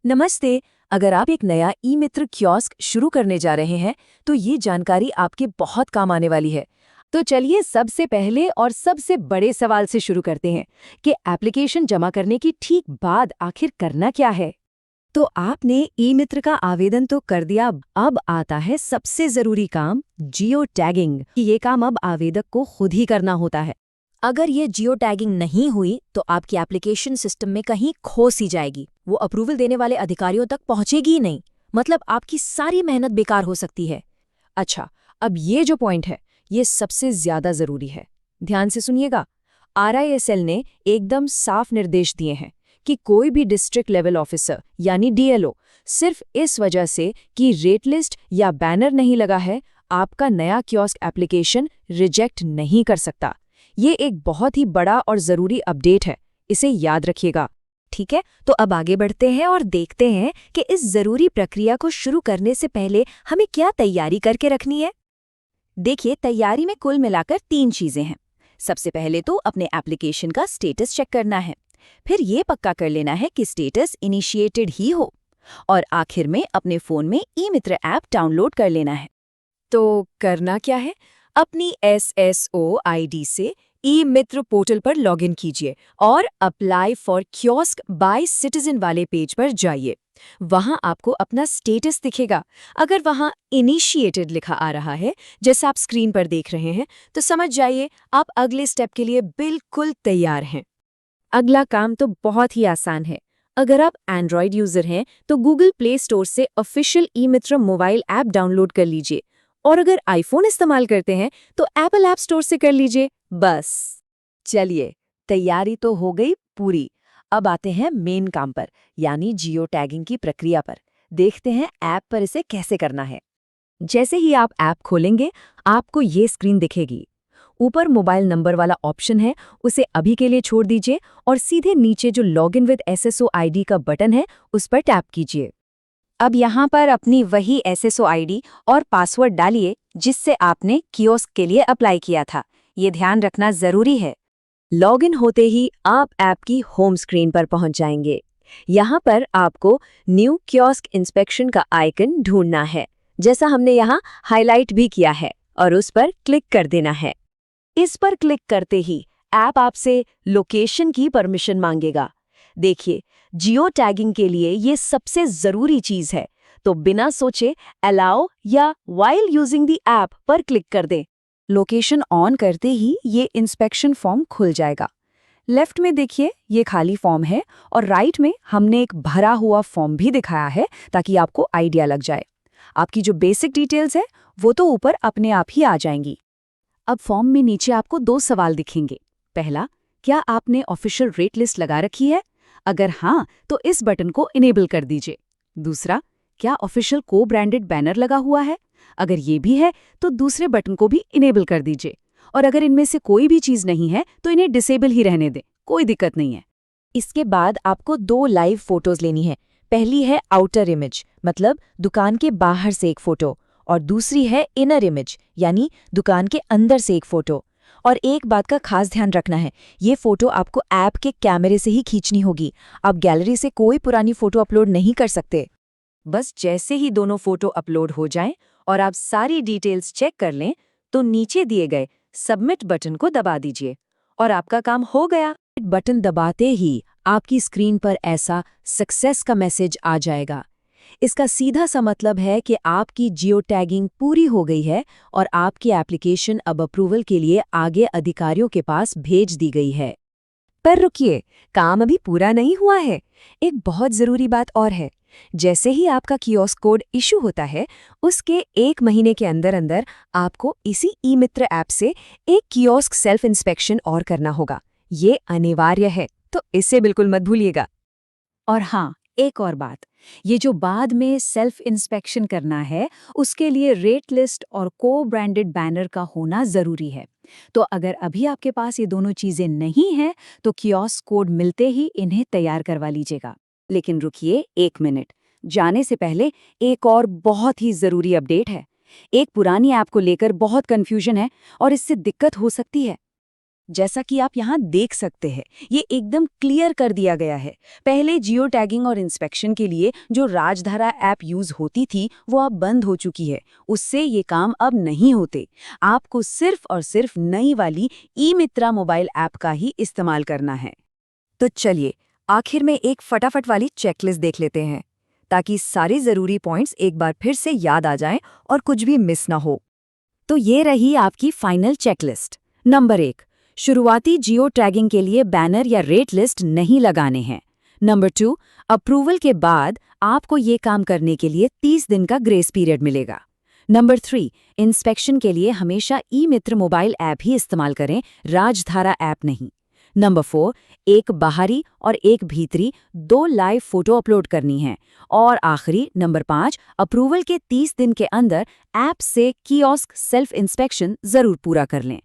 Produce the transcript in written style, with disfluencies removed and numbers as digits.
नमस्ते। अगर आप एक नया ई मित्र कियोस्क शुरू करने जा रहे हैं तो ये जानकारी आपके बहुत काम आने वाली है। तो चलिए सबसे पहले और सबसे बड़े सवाल से शुरू करते हैं कि एप्लीकेशन जमा करने की ठीक बाद आखिर करना क्या है। तो आपने ई मित्र का आवेदन तो कर दिया, अब आता है सबसे जरूरी काम, जियो टैगिंग। ये काम अब आवेदक को खुद ही करना होता है। अगर ये जियो टैगिंग नहीं हुई तो आपकी एप्लीकेशन सिस्टम में कहीं खो सी जाएगी, वो अप्रूवल देने वाले अधिकारियों तक पहुंचेगी ही नहीं। मतलब आपकी सारी मेहनत बेकार हो सकती है। अच्छा, अब ये जो पॉइंट है ये सबसे ज्यादा जरूरी है। ध्यान से सुनिएगा। RISL ने एकदम साफ निर्देश दिए हैं कि कोई भी डिस्ट्रिक्ट लेवल ऑफिसर यानी DLO सिर्फ इस वजह से कि रेट लिस्ट या बैनर नहीं लगा है, आपका नया कियोस्क एप्लीकेशन रिजेक्ट नहीं कर सकता। ये एक बहुत ही बड़ा और जरूरी अपडेट है, इसे याद रखिएगा। ठीक है, तो अब आगे बढ़ते हैं और देखते हैं कि इस जरूरी प्रक्रिया को शुरू करने से पहले हमें क्या तैयारी करके रखनी है। देखिए, तैयारी में कुल मिलाकर 3 चीजें हैं। सबसे पहले तो अपने एप्लीकेशन का स्टेटस चेक करना है। फिर ये पक्का कर लेना है कि स्टेटस इनिशिएटेड ही हो। और आखिर में अपने फोन में ई मित्र ऐप डाउनलोड कर लेना है। तो करना क्या है? अपनी SSO ID से ई मित्र पोर्टल पर लॉगिन कीजिए और apply for kiosk by citizen वाले पेज पर जाइए। वहां आपको अपना स्टेटस दिखेगा। अगर वहां इनिशिएटेड लिखा आ रहा है, जैसा आप स्क्रीन पर देख रहे हैं, तो समझ जाइए आप अगले स्टेप के लिए बिल्कुल तैयार हैं। अगला काम तो बहुत ही आसान है। अगर आप एंड्रॉयड यूजर हैं तो गूगल प्ले स्टोर से ऑफिशियल ई मित्र मोबाइल ऐप डाउनलोड कर लीजिए, और अगर आईफोन इस्तेमाल करते हैं तो एप्पल ऐप स्टोर से कर लीजिए। बस चलिए, तैयारी तो हो गई पूरी। अब आते हैं मेन काम पर, यानी जियो टैगिंग की प्रक्रिया पर। देखते हैं ऐप पर इसे कैसे करना है। जैसे ही आप ऐप खोलेंगे, आपको ये स्क्रीन दिखेगी। ऊपर मोबाइल नंबर वाला ऑप्शन है, उसे अभी के लिए छोड़ दीजिए और सीधे नीचे जो लॉगिन विद SSO ID का बटन है, उस पर टैप कीजिए। अब यहाँ पर अपनी वही SSO ID और पासवर्ड डालिए जिससे आपने कियोस्क के लिए अप्लाई किया था। ये ध्यान रखना जरूरी है। लॉगिन होते ही आप ऐप की होम स्क्रीन पर पहुंच जाएंगे। यहाँ पर आपको न्यू कियोस्क इंस्पेक्शन का आइकन ढूंढना है, जैसा हमने यहाँ हाईलाइट भी किया है, और उस पर क्लिक कर देना है। इस पर क्लिक करते ही ऐप आपसे लोकेशन की परमिशन मांगेगा। देखिए, जियो टैगिंग के लिए ये सबसे जरूरी चीज है, तो बिना सोचे अलाउ या व्हाइल यूजिंग द ऐप पर क्लिक कर दें। लोकेशन ऑन करते ही ये इंस्पेक्शन फॉर्म खुल जाएगा। लेफ्ट में देखिए, ये खाली फॉर्म है, और राइट में हमने एक भरा हुआ फॉर्म भी दिखाया है ताकि आपको आइडिया लग जाए। आपकी जो बेसिक डिटेल्स है वो तो ऊपर अपने आप ही आ जाएंगी। अब फॉर्म में नीचे आपको 2 सवाल दिखेंगे। पहला, क्या आपने ऑफिशियल रेट लिस्ट लगा रखी है? अगर हाँ, तो इस बटन को इनेबल कर दीजिए। दूसरा, क्या ऑफिशियल को ब्रांडेड बैनर लगा हुआ है? अगर ये भी है तो दूसरे बटन को भी इनेबल कर दीजिए। और अगर इनमें से कोई भी चीज नहीं है तो इन्हें डिसेबल ही रहने दें, कोई दिक्कत नहीं है। इसके बाद आपको 2 लाइव फोटोज लेनी है। पहली है आउटर इमेज, मतलब दुकान के बाहर से एक फोटो, और दूसरी है इनर इमेज, यानी दुकान के अंदर से एक फोटो। और एक बात का खास ध्यान रखना है, ये फोटो आपको ऐप के कैमरे से ही खींचनी होगी। आप गैलरी से कोई पुरानी फोटो अपलोड नहीं कर सकते। बस जैसे ही दोनों फोटो अपलोड हो जाएं और आप सारी डिटेल्स चेक कर लें, तो नीचे दिए गए सबमिट बटन को दबा दीजिए और आपका काम हो गया। बटन दबाते ही आपकी स्क्रीन पर ऐसा सक्सेस का मैसेज आ जाएगा। इसका सीधा सा मतलब है कि आपकी जियो टैगिंग पूरी हो गई है और आपकी एप्लीकेशन अब अप्रूवल के लिए आगे अधिकारियों के पास भेज दी गई है। पर रुकिए, काम अभी पूरा नहीं हुआ है। एक बहुत जरूरी बात और है। जैसे ही आपका कियोस्क कोड इशू होता है, उसके 1 महीने के अंदर अंदर आपको इसी ई मित्र ऐप से एक कियोस्क सेल्फ इंस्पेक्शन और करना होगा। ये अनिवार्य है, तो इसे बिल्कुल मत भूलिएगा। और हाँ, एक और बात, ये जो बाद में सेल्फ इंस्पेक्शन करना है, उसके लिए रेट लिस्ट और को ब्रांडेड बैनर का होना जरूरी है। तो अगर अभी आपके पास ये दोनों चीजें नहीं हैं, तो कियोस्क कोड मिलते ही इन्हें तैयार करवा लीजिएगा। लेकिन रुकिए 1 मिनट, जाने से पहले एक और बहुत ही जरूरी अपडेट है। एक पुरानी ऐप को लेकर बहुत कंफ्यूजन है और इससे दिक्कत हो सकती है। जैसा कि आप यहाँ देख सकते हैं, ये एकदम क्लियर कर दिया गया है। पहले जियो टैगिंग और इंस्पेक्शन के लिए जो राजधारा ऐप यूज होती थी वो अब बंद हो चुकी है। उससे ये काम अब नहीं होते। आपको सिर्फ और सिर्फ नई वाली ई मित्रा मोबाइल ऐप का ही इस्तेमाल करना है। तो चलिए आखिर में एक फटाफट वाली चेकलिस्ट देख लेते हैं, ताकि सारे जरूरी पॉइंट्स एक बार फिर से याद आ जाएं और कुछ भी मिस ना हो। तो ये रही आपकी फाइनल चेकलिस्ट। नंबर 1, शुरुआती जियो टैगिंग के लिए बैनर या रेट लिस्ट नहीं लगाने हैं। नंबर 2, अप्रूवल के बाद आपको ये काम करने के लिए 30 दिन का ग्रेस पीरियड मिलेगा। नंबर 3, इंस्पेक्शन के लिए हमेशा ई मित्र मोबाइल ऐप ही इस्तेमाल करें, राजधारा ऐप नहीं। नंबर 4, एक बाहरी और एक भीतरी 2 लाइव फोटो अपलोड करनी है। और आखिरी नंबर 5, अप्रूवल के 30 दिन के अंदर ऐप से कियोस्क सेल्फ इंस्पेक्शन जरूर पूरा कर लें।